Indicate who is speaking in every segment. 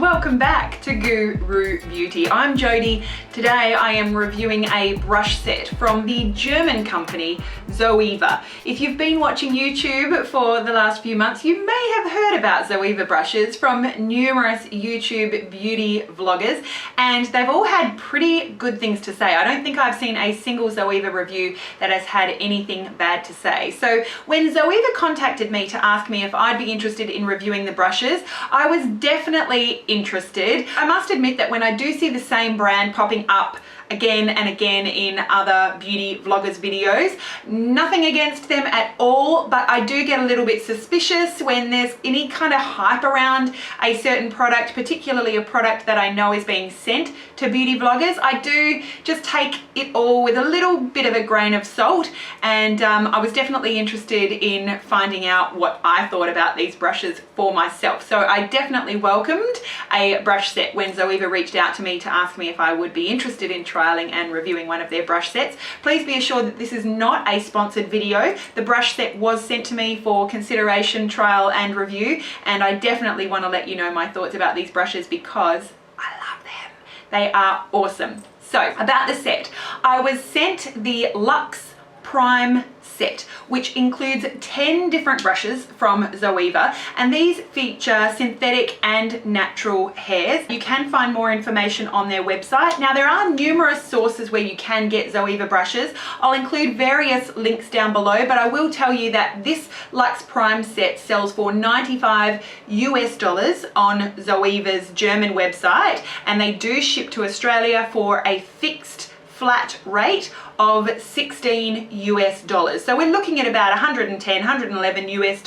Speaker 1: Welcome back to GOO ROO Beauty. I'm Jodi. Today I am reviewing a brush set from the German company Zoeva. If you've been watching YouTube for the last few months, you may have heard about Zoeva brushes from numerous YouTube beauty vloggers, and they've all had pretty good things to say. I don't think I've seen a single Zoeva review that has had anything bad to say. So when Zoeva contacted me to ask me if I'd be interested in reviewing the brushes, I was definitely interested. I must admit that when I do see the same brand popping up again and again in other beauty vloggers videos, nothing against them at all, but I do get a little bit suspicious when there's any kind of hype around a certain product, particularly a product that I know is being sent to beauty vloggers. I do just take it all with a little bit of a grain of salt, and I was definitely interested in finding out what I thought about these brushes for myself. So I definitely welcomed a brush set when Zoeva reached out to me to ask me if I would be interested in trialing and reviewing one of their brush sets. Please be assured that this is not a sponsored video. The brush set was sent to me for consideration, trial and review, and I definitely want to let you know my thoughts about these brushes because I love them. They are awesome. So about the set, I was sent the Luxe Prime set, which includes 10 different brushes from Zoeva, and these feature synthetic and natural hairs. You can find more information on their website. Now, there are numerous sources where you can get Zoeva brushes. I'll include various links down below, but I will tell you that this Luxe Prime set sells for $95 US on Zoeva's German website, and they do ship to Australia for a fixed flat rate of $16 US. So we're looking at about 110, 111 US.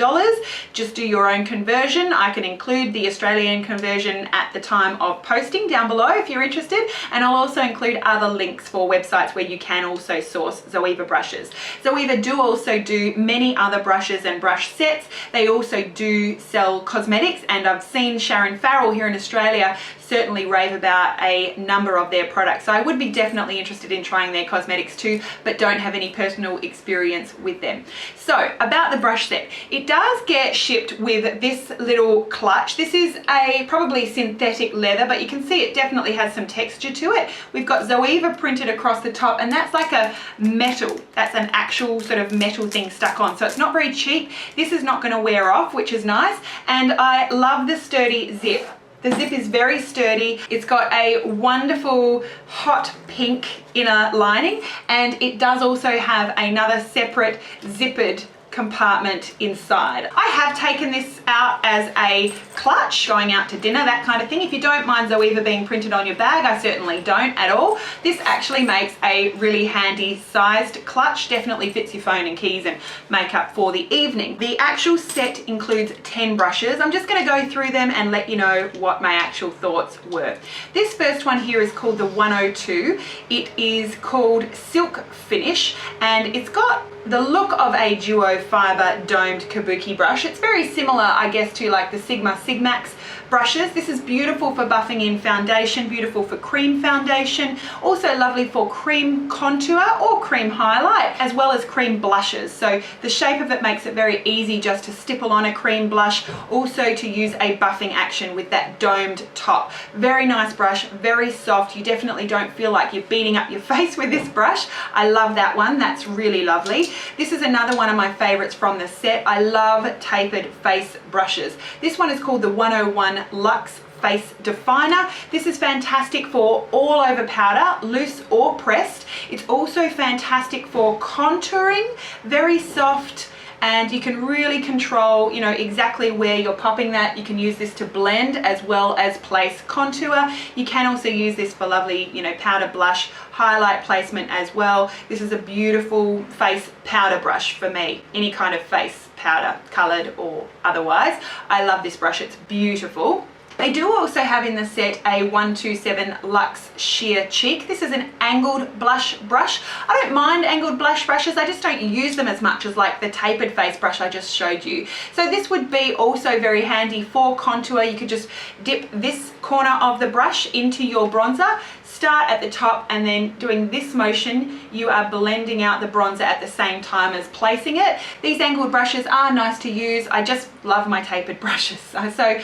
Speaker 1: Just do your own conversion. I can include the Australian conversion at the time of posting down below if you're interested, and I'll also include other links for websites where you can also source Zoeva brushes. Zoeva do also do many other brushes and brush sets. They also do sell cosmetics, and I've seen Sharon Farrell here in Australia certainly rave about a number of their products. So I would be definitely interested in trying their cosmetics too, but don't have any personal experience with them. So about the brush set, it does get shipped with this little clutch. This is a probably synthetic leather, but you can see it definitely has some texture to it. We've got Zoeva printed across the top, and that's like a metal. That's an actual sort of metal thing stuck on. So it's not very cheap. This is not going to wear off, which is nice. And I love the sturdy zip. The zip is very sturdy. It's got a wonderful hot pink inner lining, and it does also have another separate zippered compartment inside. I have taken this out as a clutch going out to dinner, that kind of thing. If you don't mind Zoeva being printed on your bag, I certainly don't at all. This actually makes a really handy sized clutch. Definitely fits your phone and keys and makeup for the evening. The actual set includes 10 brushes. I'm just going to go through them and let you know what my actual thoughts were. This first one here is called the 102. It is called Silk Finish, and it's got the look of a duo fiber domed kabuki brush. It's very similar, I guess, to like the Sigma Sigmax brushes. This is beautiful for buffing in foundation, beautiful for cream foundation, also lovely for cream contour or cream highlight, as well as cream blushes. So the shape of it makes it very easy just to stipple on a cream blush, also to use a buffing action with that domed top. Very nice brush, very soft. You definitely don't feel like you're beating up your face with this brush. I love that one. That's really lovely. This is another one of my favorites from the set. I love tapered face brushes. This one is called the 101 Luxe Face Definer. This is fantastic for all over powder, loose or pressed. It's also fantastic for contouring, very soft, and you can really control, you know, exactly where you're popping that. You can use this to blend as well as place contour. You can also use this for lovely, you know, powder blush highlight placement as well. This is a beautiful face powder brush for me, any kind of face powder, colored or otherwise. I love this brush, it's beautiful. They do also have in the set a 127 Luxe Sheer Cheek. This is an angled blush brush. I don't mind angled blush brushes, I just don't use them as much as like the tapered face brush I just showed you. So this would be also very handy for contour. You could just dip this corner of the brush into your bronzer, start at the top and then doing this motion, you are blending out the bronzer at the same time as placing it. These angled brushes are nice to use. I just love my tapered brushes. So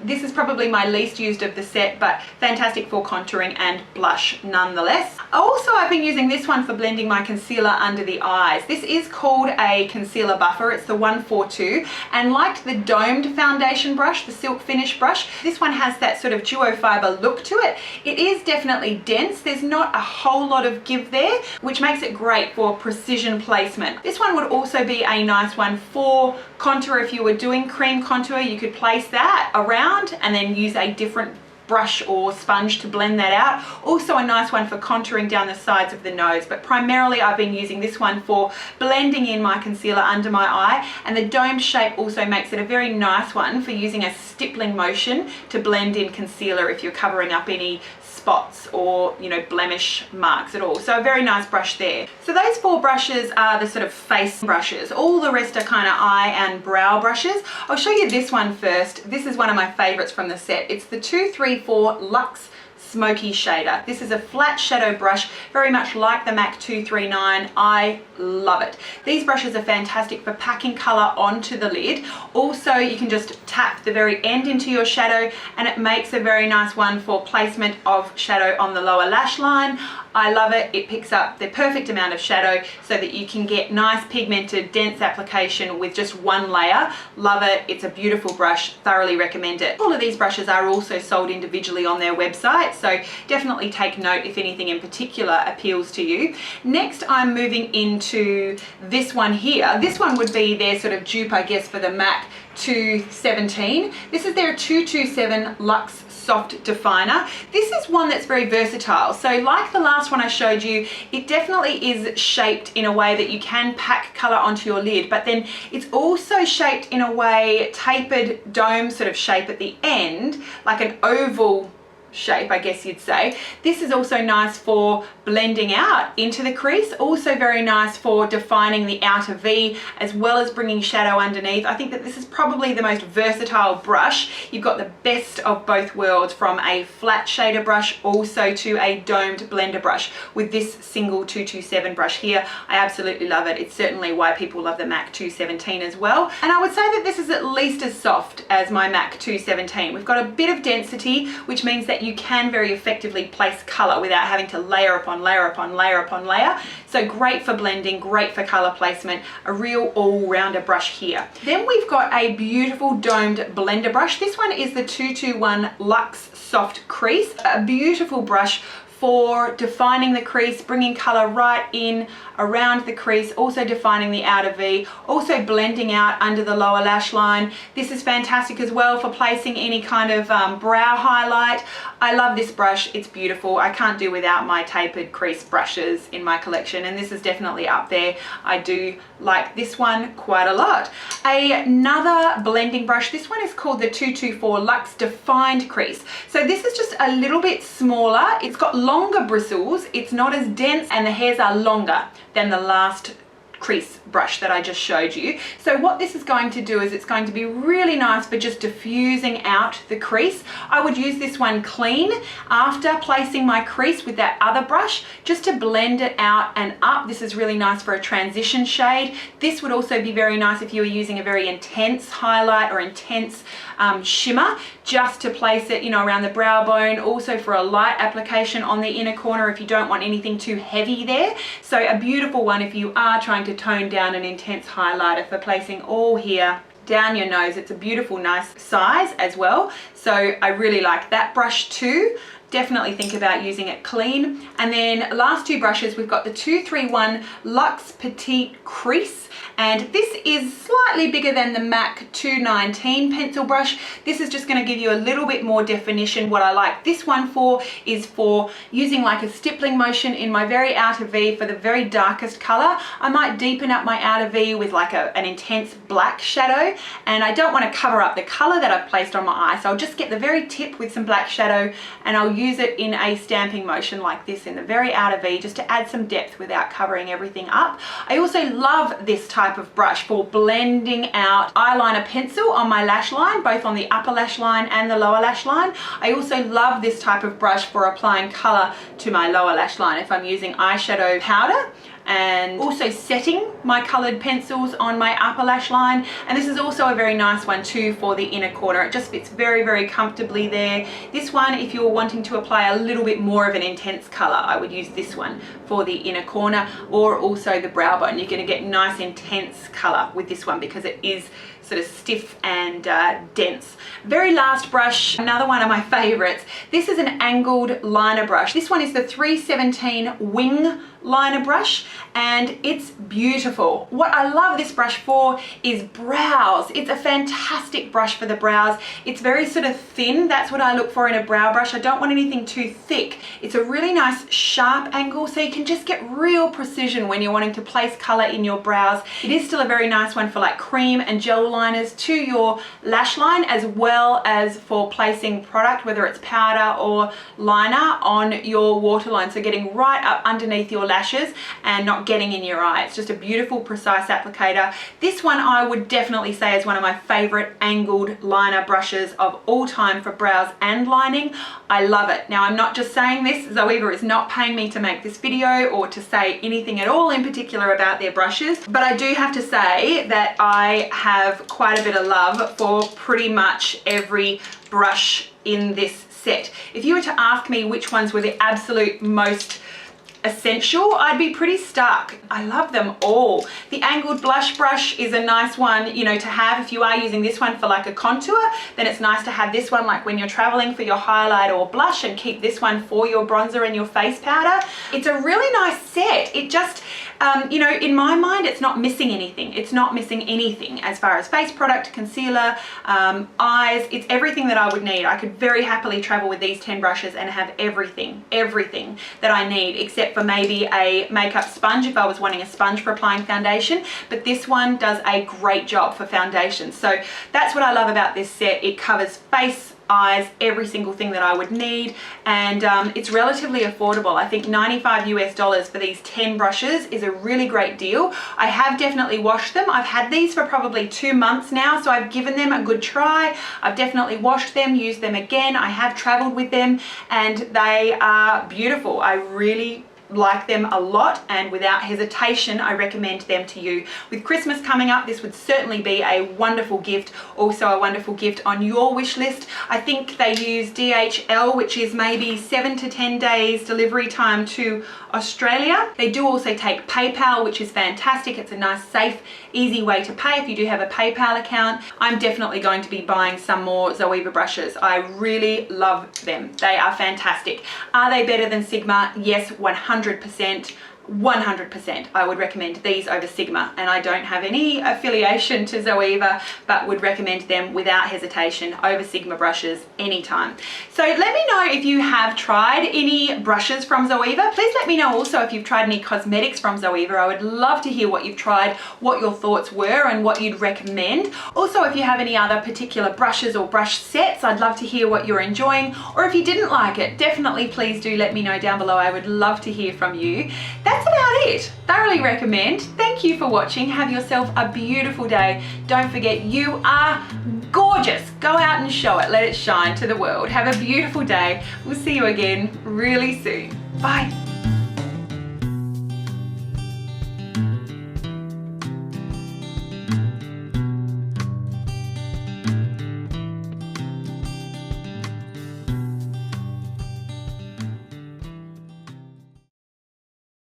Speaker 1: this is probably my least used of the set, but fantastic for contouring and blush nonetheless. Also, I've been using this one for blending my concealer under the eyes. This is called a concealer buffer. It's the 142, and like the domed foundation brush, the silk finish brush, this one has that sort of duo fiber look to it. It is definitely dense. There's not a whole lot of give there, which makes it great for precision placement. This one would also be a nice one for contour. If you were doing cream contour, you could place that around and then use a different brush or sponge to blend that out. Also a nice one for contouring down the sides of the nose, but primarily I've been using this one for blending in my concealer under my eye, and the domed shape also makes it a very nice one for using a stippling motion to blend in concealer if you're covering up any spots or, you know, blemish marks at all. So a very nice brush there. So those 4 brushes are the sort of face brushes. All the rest are kind of eye and brow brushes. I'll show you this one first. This is one of my favorites from the set. It's the 234 Luxe Smoky Shader. This is a flat shadow brush, very much like the MAC 239. I love it. These brushes are fantastic for packing color onto the lid. Also, you can just tap the very end into your shadow and it makes a very nice one for placement of shadow on the lower lash line. I love it. It picks up the perfect amount of shadow so that you can get nice pigmented dense application with just one layer. Love it. It's a beautiful brush. Thoroughly recommend it. All of these brushes are also sold individually on their website, so definitely take note if anything in particular appeals to you. Next, I'm moving into this one here. This one would be their sort of dupe, I guess, for the MAC 217. This is their 227 Luxe Soft Definer. This is one that's very versatile. So like the last one I showed you, it definitely is shaped in a way that you can pack color onto your lid, but then it's also shaped in a way, tapered dome sort of shape at the end, like an oval shape, I guess you'd say. This is also nice for blending out into the crease, also very nice for defining the outer V as well as bringing shadow underneath. I think that this is probably the most versatile brush. You've got the best of both worlds, from a flat shader brush also to a domed blender brush with this single 227 brush here. I absolutely love it. It's certainly why people love the MAC 217 as well. And I would say that this is at least as soft as my MAC 217. We've got a bit of density, which means that you can very effectively place color without having to layer upon layer upon layer upon layer. So great for blending, great for color placement, a real all-rounder brush here. Then we've got a beautiful domed blender brush. This one is the 221 Luxe Soft Crease, a beautiful brush for defining the crease, bringing color right in around the crease, also defining the outer V, also blending out under the lower lash line. This is fantastic as well for placing any kind of brow highlight. I love this brush. It's beautiful. I can't do without my tapered crease brushes in my collection, and this is definitely up there. I do like this one quite a lot. Another blending brush, this one is called the 224 Luxe Defined Crease. So this is just a little bit smaller. It's got longer bristles, it's not as dense, and the hairs are longer than the last crease brush that I just showed you. So what this is going to do is it's going to be really nice for just diffusing out the crease. I would use this one clean after placing my crease with that other brush, just to blend it out and up. This is really nice for a transition shade. This would also be very nice if you were using a very intense highlight or intense shimmer, just to place it, you know, around the brow bone, also for a light application on the inner corner if you don't want anything too heavy there. So a beautiful one if you are trying to tone down an intense highlighter, for placing all here down your nose. It's a beautiful, nice size as well. So I really like that brush too. Definitely think about using it clean. And then last two brushes, we've got the 231 Luxe Petit Crease, and this is slightly bigger than the MAC 219 pencil brush. This is just going to give you a little bit more definition. What I like this one for is for using like a stippling motion in my very outer V for the very darkest color. I might deepen up my outer V with like an intense black shadow, and I don't want to cover up the color that I've placed on my eye, so I'll just get the very tip with some black shadow, and I'll use it in a stamping motion like this in the very outer V, just to add some depth without covering everything up. I also love this type of brush for blending out eyeliner pencil on my lash line, both on the upper lash line and the lower lash line. I also love this type of brush for applying color to my lower lash line if I'm using eyeshadow powder, and also setting my colored pencils on my upper lash line. And this is also a very nice one too for the inner corner. It just fits very, very comfortably there. This one, if you're wanting to apply a little bit more of an intense color, I would use this one for the inner corner, or also the brow bone. You're going to get nice intense color with this one because it is sort of stiff and dense. Very last brush, another one of my favorites. This is an angled liner brush. This one is the 317 wing liner brush, and it's beautiful. What I love this brush for is brows. It's a fantastic brush for the brows. It's very sort of thin. That's what I look for in a brow brush. I don't want anything too thick. It's a really nice sharp angle, so you can just get real precision when you're wanting to place color in your brows. It is still a very nice one for like cream and gel liners to your lash line, as well as for placing product, whether it's powder or liner, on your waterline. So getting right up underneath your lashes and not getting in your eye. It's just a beautiful, precise applicator. This one I would definitely say is one of my favorite angled liner brushes of all time for brows and lining. I love it. Now, I'm not just saying this. Zoeva is not paying me to make this video or to say anything at all in particular about their brushes, but I do have to say that I have quite a bit of love for pretty much every brush in this set. If you were to ask me which ones were the absolute most essential, I'd be pretty stuck. I love them all. The angled blush brush is a nice one, you know, to have if you are using this one for like a contour. Then it's nice to have this one like when you're traveling for your highlight or blush, and keep this one for your bronzer and your face powder. It's a really nice set. It just, you know, in my mind, it's not missing anything. It's not missing anything as far as face product, concealer, eyes. It's everything that I would need. I could very happily travel with these 10 brushes and have everything that I need, except for maybe a makeup sponge if I was wanting a sponge for applying foundation. But this one does a great job for foundation. So that's what I love about this set. It covers face, eyes, every single thing that I would need, and it's relatively affordable. I think $95 for these 10 brushes is a really great deal. I have definitely washed them. I've had these for probably 2 months now, so I've given them a good try. I've definitely washed them, used them again. I have traveled with them, and they are beautiful. I really like them a lot, and without hesitation I recommend them to you. With Christmas coming up, this would certainly be a wonderful gift. Also a wonderful gift on your wish list. I think they use DHL, which is maybe 7 to 10 days delivery time to Australia. They do also take PayPal, which is fantastic. It's a nice, safe, easy way to pay if you do have a PayPal account. I'm definitely going to be buying some more Zoeva brushes. I really love them. They are fantastic. Are they better than Sigma? Yes, 100%. 100%. I would recommend these over Sigma, and I don't have any affiliation to Zoeva, but would recommend them without hesitation over Sigma brushes anytime. So let me know if you have tried any brushes from Zoeva. Please let me know also if you've tried any cosmetics from Zoeva. I would love to hear what you've tried, what your thoughts were, and what you'd recommend. Also, if you have any other particular brushes or brush sets, I'd love to hear what you're enjoying, or if you didn't like it, definitely please do let me know down below. I would love to hear from you. That's about it. Thoroughly recommend. Thank you for watching. Have yourself a beautiful day. Don't forget, you are gorgeous. Go out and show it. Let it shine to the world. Have a beautiful day. We'll see you again really soon. Bye.